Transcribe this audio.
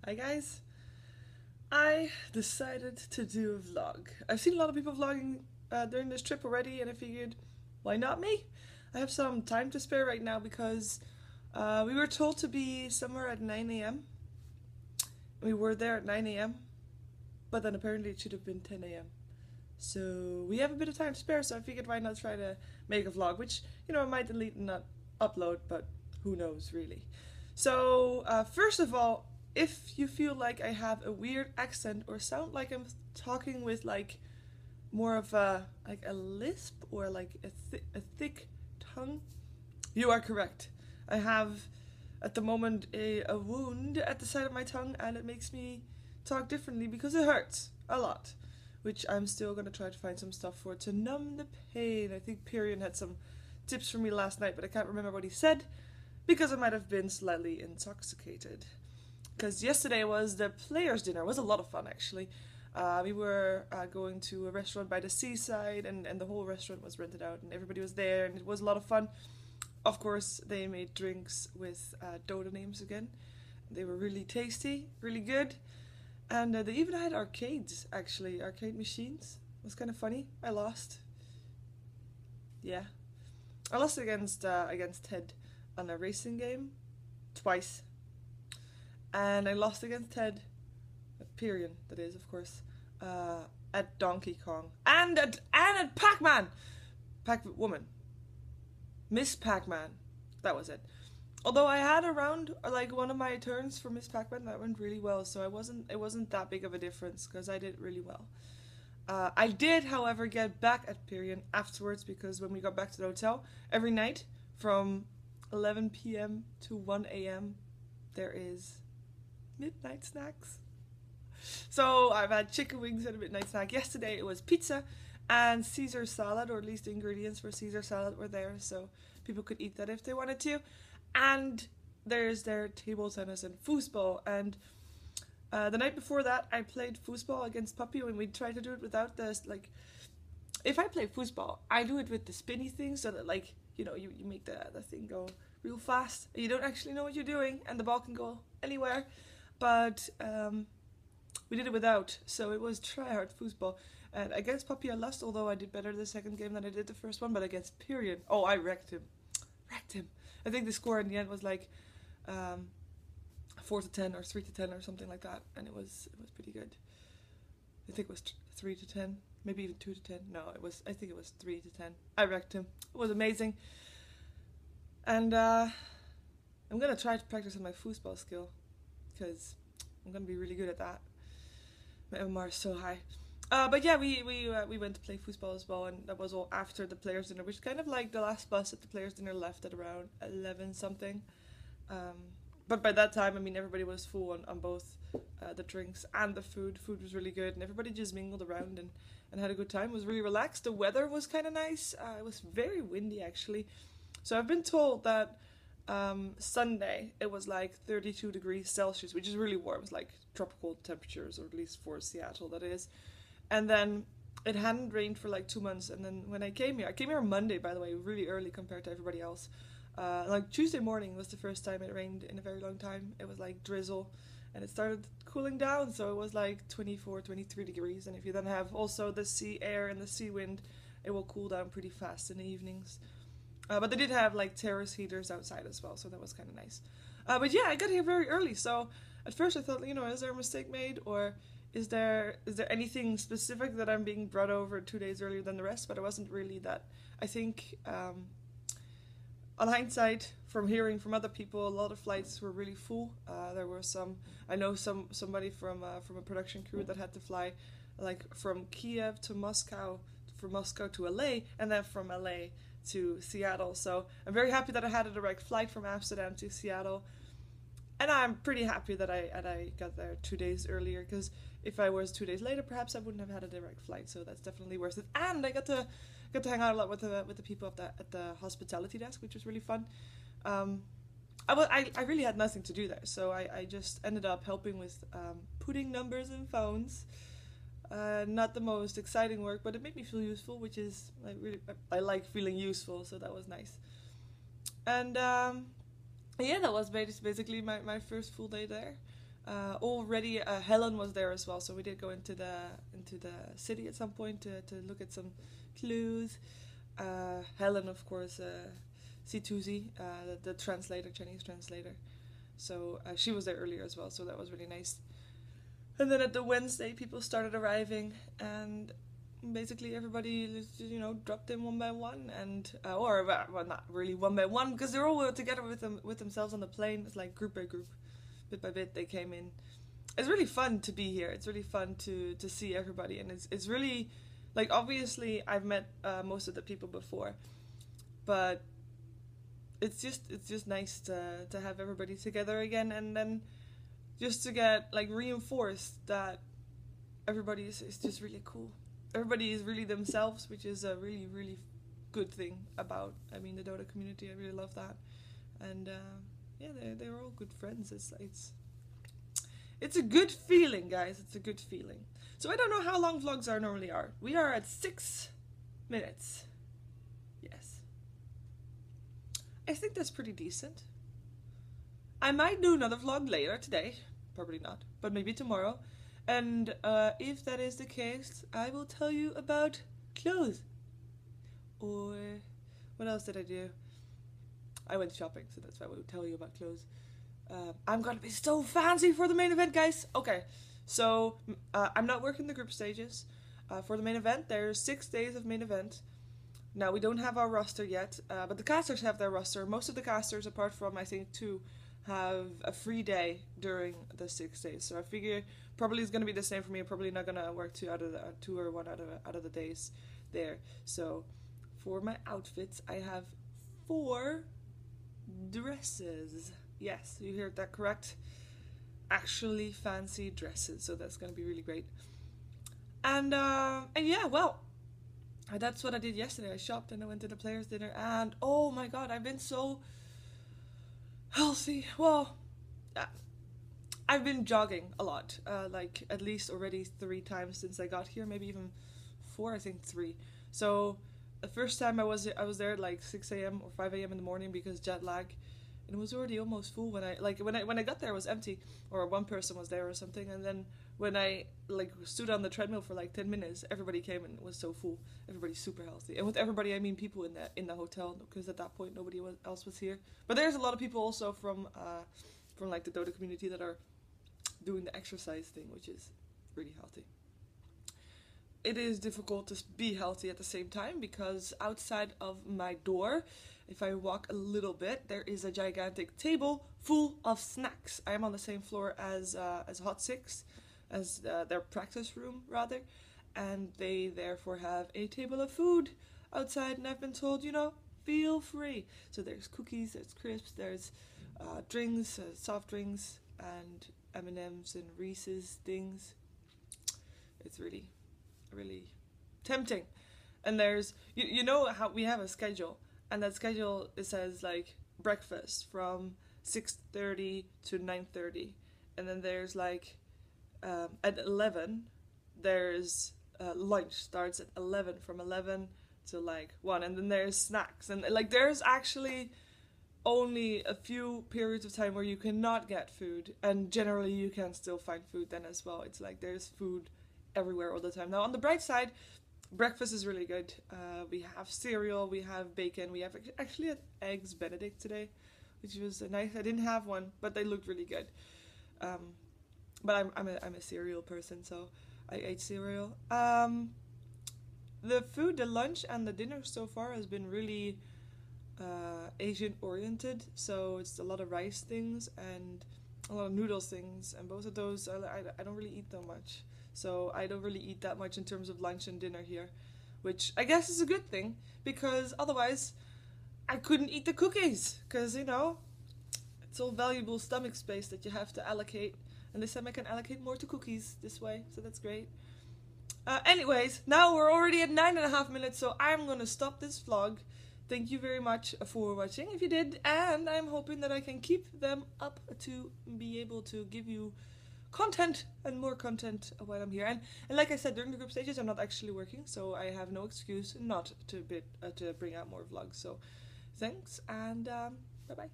Hi guys, I decided to do a vlog. I've seen a lot of people vlogging during this trip already, and I figured, why not me? I have some time to spare right now because we were told to be somewhere at 9 a.m. We were there at 9 a.m., but then apparently it should have been 10 a.m. So we have a bit of time to spare, so I figured why not try to make a vlog, which, I might delete and not upload, but who knows really. So first of all, if you feel like I have a weird accent or sound like I'm talking with like more of a lisp or like a thick tongue, you are correct. I have at the moment a wound at the side of my tongue, and it makes me talk differently because it hurts a lot, which I'm still gonna try to find some stuff for to numb the pain. I think Pyrian had some tips for me last night, but I can't remember what he said because I might have been slightly intoxicated. Because yesterday was the players' dinner. It was a lot of fun, actually. We were going to a restaurant by the seaside, and the whole restaurant was rented out, and everybody was there, and it was a lot of fun. Of course, they made drinks with Dota names again. They were really tasty, really good, and they even had arcades, actually, arcade machines. It was kind of funny. I lost. Yeah. I lost against Ted on a racing game twice. And I lost against Ted, Pyrian, that is, of course, at Donkey Kong. And at Pac-Man! Pac-Woman. Miss Pac-Man. That was it. Although I had around, like, one of my turns for Miss Pac-Man that went really well, so it wasn't that big of a difference, because I did really well. I did, however, get back at Pyrian afterwards, because when we got back to the hotel, every night, from 11 p.m. to 1 a.m., there is midnight snacks. So I've had chicken wings and a midnight snack. Yesterday it was pizza and Caesar salad, or at least the ingredients for Caesar salad were there, so people could eat that if they wanted to. And there's their table tennis and foosball. And the night before that I played foosball against Puppy when we tried to do it without this, like, if I play foosball, I do it with the spinny thing, so that, like, you make the thing go real fast. You don't actually know what you're doing, and the ball can go anywhere. But we did it without, so it was try-hard foosball. And against Puppy I lost, although I did better the second game than I did the first one. But against Pyrian, oh, I wrecked him. I think the score in the end was like 4-10 or 3-10 or something like that, and it was pretty good. I think it was 3-10, maybe even 2-10. No, I think it was 3-10. I wrecked him. It was amazing. And I'm gonna try to practice on my foosball skill, because I'm gonna be really good at that. My MMR is so high. But yeah, we went to play foosball as well, and that was all after the players' dinner, which is kind of like the last bus at the players' dinner left at around 11 something. But by that time, I mean, everybody was full on both the drinks and the food. Food was really good, and everybody just mingled around and had a good time. It was really relaxed. The weather was kind of nice. It was very windy, actually. So I've been told that Sunday it was like 32 degrees Celsius, which is really warm. It's like tropical temperatures, or at least for Seattle, that is. And then it hadn't rained for like 2 months. And then when I came here on Monday, by the way, really early compared to everybody else. Like Tuesday morning was the first time it rained in a very long time. It was like drizzle, and it started cooling down, so it was like 24, 23 degrees. And if you then have also the sea air and the sea wind, it will cool down pretty fast in the evenings. But they did have like terrace heaters outside as well, so that was kind of nice. But yeah, I got here very early, so at first I thought, is there a mistake made, or is there anything specific that I'm being brought over 2 days earlier than the rest? But it wasn't really that. I think on hindsight, from hearing from other people, a lot of flights were really full. There were I know somebody from a production crew that had to fly like from Kiev to Moscow, from Moscow to LA, and then from LA to Seattle. So I'm very happy that I had a direct flight from Amsterdam to Seattle, and I'm pretty happy that I got there 2 days earlier, because if I was 2 days later, perhaps I wouldn't have had a direct flight. So that's definitely worth it. And I got to hang out a lot with the people at the hospitality desk, which was really fun. I really had nothing to do there, so I just ended up helping with putting numbers in phones. Not the most exciting work, but it made me feel useful, which is, I like feeling useful, so that was nice. And yeah, that was basically my first full day there. Already Helen was there as well, so we did go into the city at some point to look at some clues. Helen, of course, C2Z, the translator, Chinese translator. So she was there earlier as well, so that was really nice. And then at the Wednesday, people started arriving, and basically everybody, you know, dropped in one by one, and well, not really one by one, because they're all together with themselves on the plane. It's like group by group, bit by bit, they came in. It's really fun to be here. It's really fun to see everybody, and it's really, like, obviously I've met most of the people before, but it's just nice to have everybody together again, and then just to get like reinforced that everybody is just really cool. Everybody is really themselves, which is a really, really good thing about, I mean, the Dota community. I really love that. And yeah, they're all good friends. It's a good feeling, guys. It's a good feeling. So I don't know how long vlogs normally are. We are at 6 minutes. Yes. I think that's pretty decent. I might do another vlog later today. Probably not, but maybe tomorrow. And if that is the case, I will tell you about clothes. Or what else did I do? I went shopping, so that's why I will tell you about clothes. I'm gonna be so fancy for the main event, guys. Okay, so I'm not working the group stages. For the main event, there's 6 days of main event. Now, we don't have our roster yet, but the casters have their roster. Most of the casters, apart from, I think, 2, have a free day during the 6 days. So I figure probably it's going to be the same for me. I'm probably not going to work 2 or 1 out of the days there. So for my outfits, I have 4 dresses. Yes, you heard that correct. Actually fancy dresses. So that's going to be really great. And yeah, well, that's what I did yesterday. I shopped and I went to the players' dinner, and oh my god, I've been so healthy. Well, I've been jogging a lot, like at least already 3 times since I got here, maybe even 4, I think 3. So the first time I was there at like 6 a.m. or 5 a.m. in the morning because jet lag, and it was already almost full when I got there, it was empty, or one person was there or something, and then when I like stood on the treadmill for like 10 minutes, everybody came and it was so full. Everybody's super healthy, and with everybody I mean people in the hotel, because at that point nobody else was here. But there's a lot of people also from like the Dota community that are doing the exercise thing, which is really healthy. It is difficult to be healthy at the same time, because outside of my door, if I walk a little bit, there is a gigantic table full of snacks. I am on the same floor as Hot Six, as their practice room rather, and they therefore have a table of food outside, and I've been told, you know, feel free. So there's cookies, there's crisps, there's drinks, soft drinks, and M&Ms and Reese's things. It's really, really tempting. And there's, you know how we have a schedule, and that schedule, it says like breakfast from 6:30 to 9:30, and then there's like at 11 there's lunch starts at 11, from 11 to like 1, and then there's snacks, and like there's actually only a few periods of time where you cannot get food, and generally you can still find food then as well. It's like there's food everywhere all the time. Now on the bright side, breakfast is really good. We have cereal, we have bacon, we have actually had eggs Benedict today, which was nice. I didn't have one, but they looked really good. But I'm a cereal person, so I ate cereal. The food, the lunch and the dinner so far has been really Asian oriented, so it's a lot of rice things and a lot of noodles things, and both of those I don't really eat that much. So I don't really eat that much in terms of lunch and dinner here, which I guess is a good thing, because otherwise I couldn't eat the cookies, because, you know, it's all valuable stomach space that you have to allocate, and this time I can allocate more to cookies this way, so that's great. Anyways, now we're already at 9.5 minutes, so I'm gonna stop this vlog. Thank you very much for watching, if you did, and I'm hoping that I can keep them up to be able to give you content and more content while I'm here. And like I said, during the group stages I'm not actually working, so I have no excuse not to bring out more vlogs. So thanks, and bye bye.